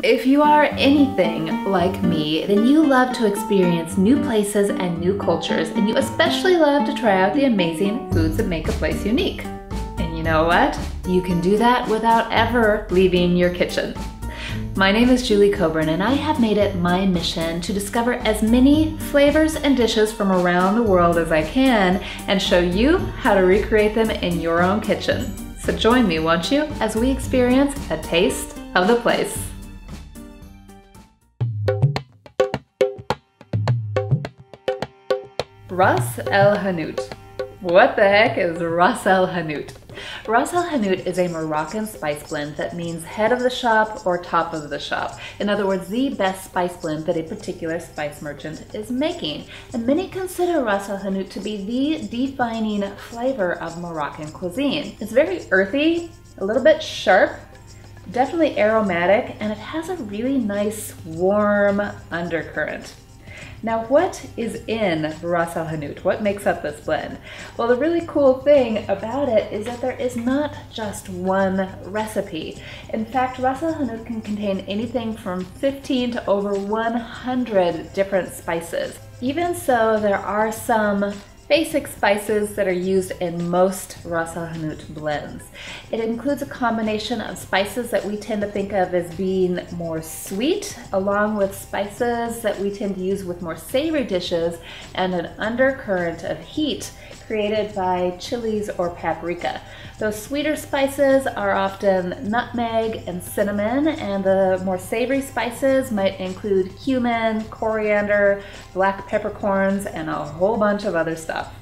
If you are anything like me, then you love to experience new places and new cultures, and you especially love to try out the amazing foods that make a place unique. And you know what? You can do that without ever leaving your kitchen. My name is Julie Cockburn, and I have made it my mission to discover as many flavors and dishes from around the world as I can and show you how to recreate them in your own kitchen. So join me, won't you, as we experience a taste of the place. Ras El Hanout. What the heck is Ras El Hanout? Ras El Hanout is a Moroccan spice blend that means head of the shop or top of the shop. In other words, the best spice blend that a particular spice merchant is making. And many consider Ras El Hanout to be the defining flavor of Moroccan cuisine. It's very earthy, a little bit sharp, definitely aromatic, and it has a really nice warm undercurrent. Now, what is in Ras El Hanout? What makes up this blend? Well, the really cool thing about it is that there is not just one recipe. In fact, Ras El Hanout can contain anything from 15 to over 100 different spices. Even so, there are some basic spices that are used in most Ras El Hanout blends. It includes a combination of spices that we tend to think of as being more sweet, along with spices that we tend to use with more savory dishes, and an undercurrent of heat created by chilies or paprika. Those sweeter spices are often nutmeg and cinnamon, and the more savory spices might include cumin, coriander, black peppercorns, and a whole bunch of other stuff.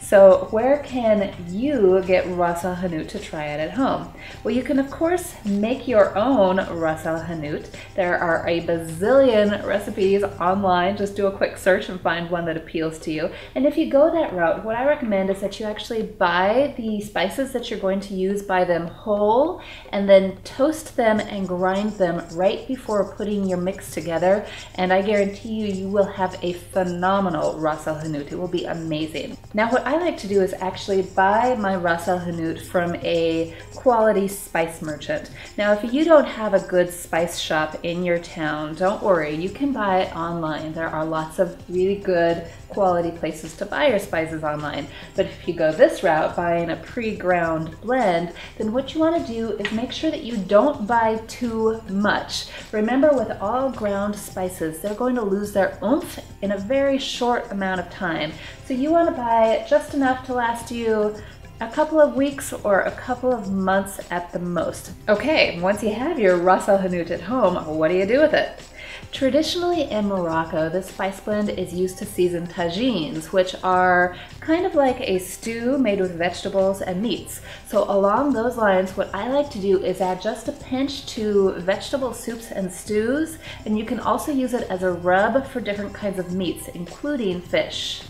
So where can you get Ras El Hanout to try it at home? Well, you can of course make your own Ras El Hanout. There are a bazillion recipes online. Just do a quick search and find one that appeals to you. And if you go that route, what I recommend is that you actually buy the spices that you're going to use, buy them whole, and then toast them and grind them right before putting your mix together. And I guarantee you, you will have a phenomenal Ras El Hanout. It will be amazing. Now, what I like to do is actually buy my Ras El Hanout from a quality spice merchant. Now, if you don't have a good spice shop in your town, don't worry, you can buy it online. There are lots of really good quality places to buy your spices online. But if you go this route, buying a pre-ground blend, then what you want to do is make sure that you don't buy too much. Remember, with all ground spices, they're going to lose their oomph in a very short amount of time. So you want to buy just enough to last you a couple of weeks or a couple of months at the most. Okay, once you have your Ras El Hanout at home, what do you do with it? Traditionally in Morocco, this spice blend is used to season tagines, which are kind of like a stew made with vegetables and meats. So along those lines, what I like to do is add just a pinch to vegetable soups and stews, and you can also use it as a rub for different kinds of meats, including fish.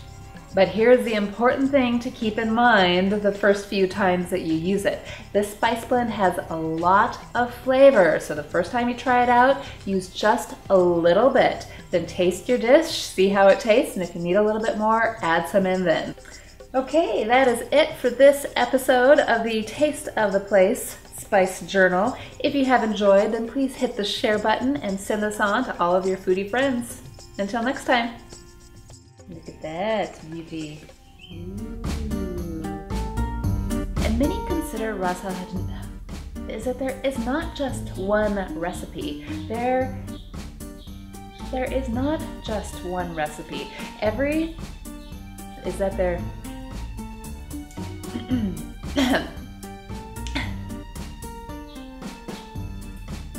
But here's the important thing to keep in mind the first few times that you use it. This spice blend has a lot of flavor, so the first time you try it out, use just a little bit. Then taste your dish, see how it tastes, and if you need a little bit more, add some in then. Okay, that is it for this episode of the Taste of the Place Spice Journal. If you have enjoyed, then please hit the share button and send this on to all of your foodie friends. Until next time. Look at that beauty. Ooh. And many consider Ras El Hanout is that there is not just one recipe. There is not just one recipe.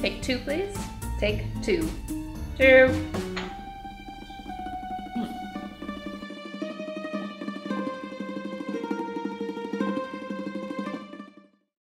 Take two, please. Take two. Two.